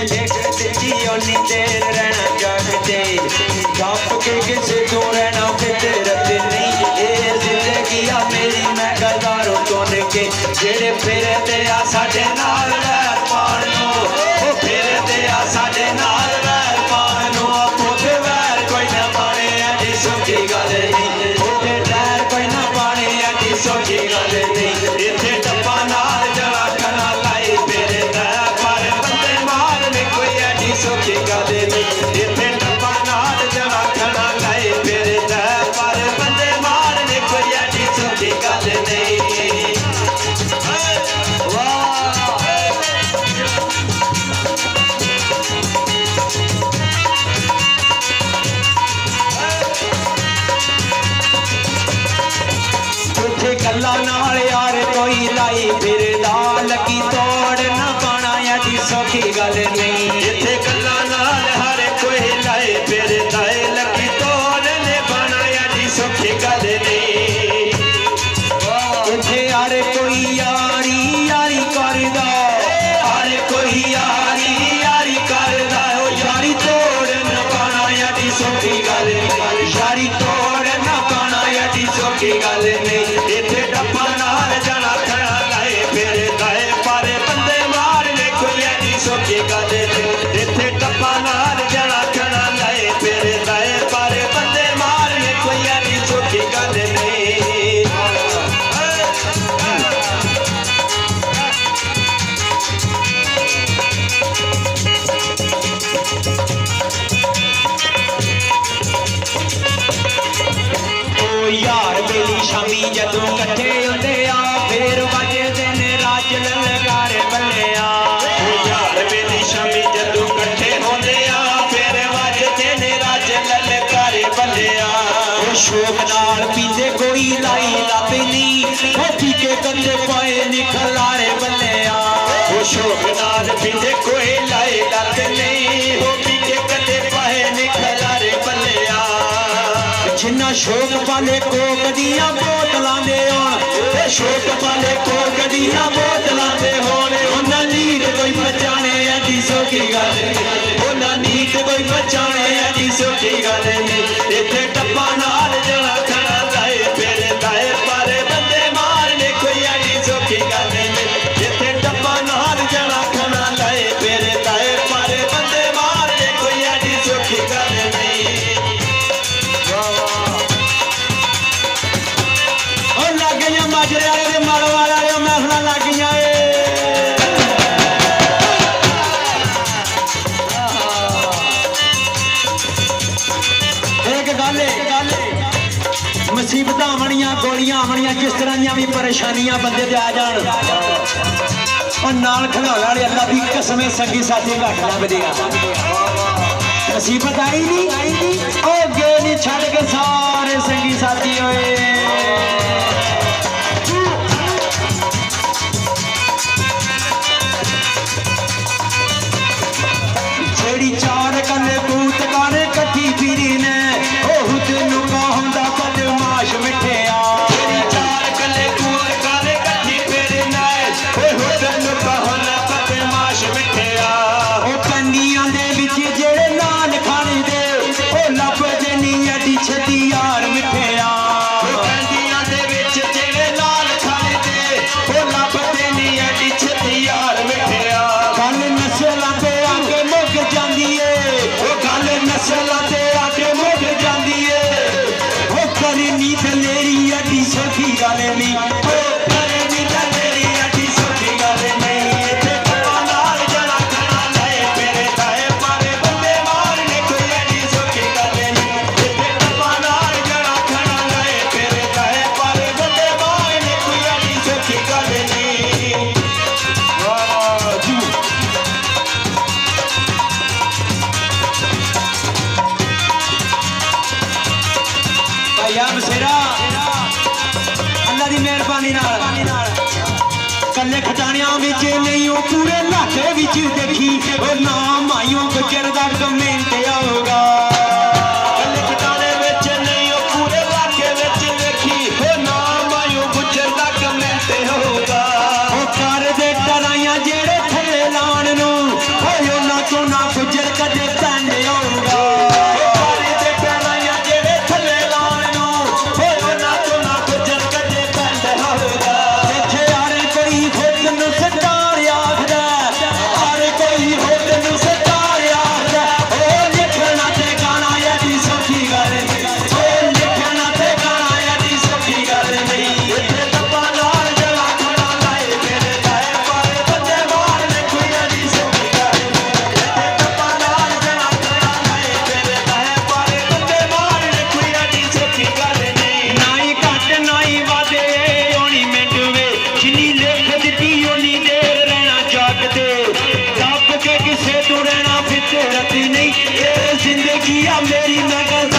एक दिखी ओनी देर रहना जागते गप के किसे तो रहना फितरत नहीं ये जिंदगी आ मेरी मैं गदारो तोन के जेड़े फिर दे आ साडे नाल वैर पाण नो ओ फिर दे आ साडे नाल वैर पाण नो आपो ते वैर कोई ना पाने ऐडी सौखी गल नहीं ओते वैर कोई ना पाने ऐडी सौखी गल नहीं इत्थे टप्पा नाल जड़ा खना लाई फिर दा पर बंदे मारने कोई ऐडी सौखी गल नहीं इत्थे टप्पा नाल जड़ा खना लाई फिर दा पर बंदे मारने कोई ऐडी सौखी गल नहीं गल्ला नाल यार कोई लाई फिरदा लगी तोड़ ना पाना ऐडी सौखी गल नहीं इत्थे गल्ला नाल हर कोई लाई फिरदा लगी तोड़ ने पाना ऐडी सौखी गल नहीं इत्थे हर कोई यारी यारी करदा हर कोई यारी यारी करदा ओ यारी तोड़ ना पाना ऐडी सौखी गल नहीं यारी तोड़ ना पाना ऐडी सौखी गल नहीं इत्थे टप्पा नाल जड़ा खड़ा लाए फिर दाए पर बंदे मारने कोई ऐडी सौखी गल नहीं इत्थे टप्पा नाल जड़ा खड़ा लाए फिर दाए पर बंदे मारने कोई ऐडी सौखी गल नहीं यार बेली शामी जदों कट्ठे होंदे आ फिर वजदे ने राज ललकार बल्लिया यार बेली शामी जदों कट्ठे होंदे आ फिर वजदे ने राज ललकार बल्लिया ओ शोक नाल पींदे कोई लाई लाते नहीं ओ फीके कंदे पाए निखलारे बल्लिया ओ शोक नाल पींदे कोई लाई लाते नहीं ओ फीके कंदे पाए निखलारे बल्लिया जिन्ना शौक पाले को कदियां बोतलां दे होण शौक पाले को कदियां बोतलां दे होण उन्हां नीत कोई बचाने ऐडी सौखी गल नहीं उन्हां नीत कोई बचाने ऐडी सौखी गल नहीं इत्थे टप्पा नाल जड़ा खड़ा लाए फिर दाए पर बंदे मारने कोई ऐडी सौखी गल नहीं इत्थे टप्पा नाल जड़ा खड़ा लाए फिर दाए पर बंदे मारने कोई ऐडी सौखी गल नहीं माजरे वाले माड़वाल वाले महफिल लग गई एक गल मुसीबत आवनियां गोलियां आवनियां जिस तरह भी परेशानियां बंदे ते आ जान और नाल खड़ाने वाले अल्लाह की कसम संगी साथी घट लभदे मुसीबत आई नहीं ओ गे नहीं छड़ के सारे संगी साथी होए चार कले बूत गाने कट्ठी फिरी ने तेनू कहंदा बदमाश मिठिया चार कले बूत गाने कट्ठी फिरी ने तेनू कहंदा बदमाश मिठिया कंदियां दे विच जेड़े लाल खाने दे लभदे नहीं ऐडी छती यार मिठिया कंदियां दे विच जेड़े लाल खाने दे लभदे नहीं ऐडी छती यार मिठिया कल नस्लां ते आके मुक जांदी है गल नस्लां ते आके मुक जांदी है ओ करनी दलेरी ऐडी सौखी गल नहीं करनी दलेरी ऐडी सौखी गल नहीं इत्थे टप्पा नाल जड़ा खड़ा लाए फिर दाए पर बंदे मारने कोई ऐडी सौखी गल नहीं इत्थे टप्पा नाल जड़ा खड़ा लाए फिर दाए पर बंदे मारने कोई ऐडी सौखी गल नहीं वाह जी बसेरा अल्लाह की मेहरबानी कले खटाणिया नहीं वो पूरे इलाके देखी और नाम आइयों गुजर का कमेंट आऊगा कले खटाने नहीं वो पूरे इलाके देखी और नाम आइयों गुजर का कमेंट होगा कर दे डराइया जेड़े थले लाण नूं ਕੀ ਆ ਮੇਰੀ ਨਗਰ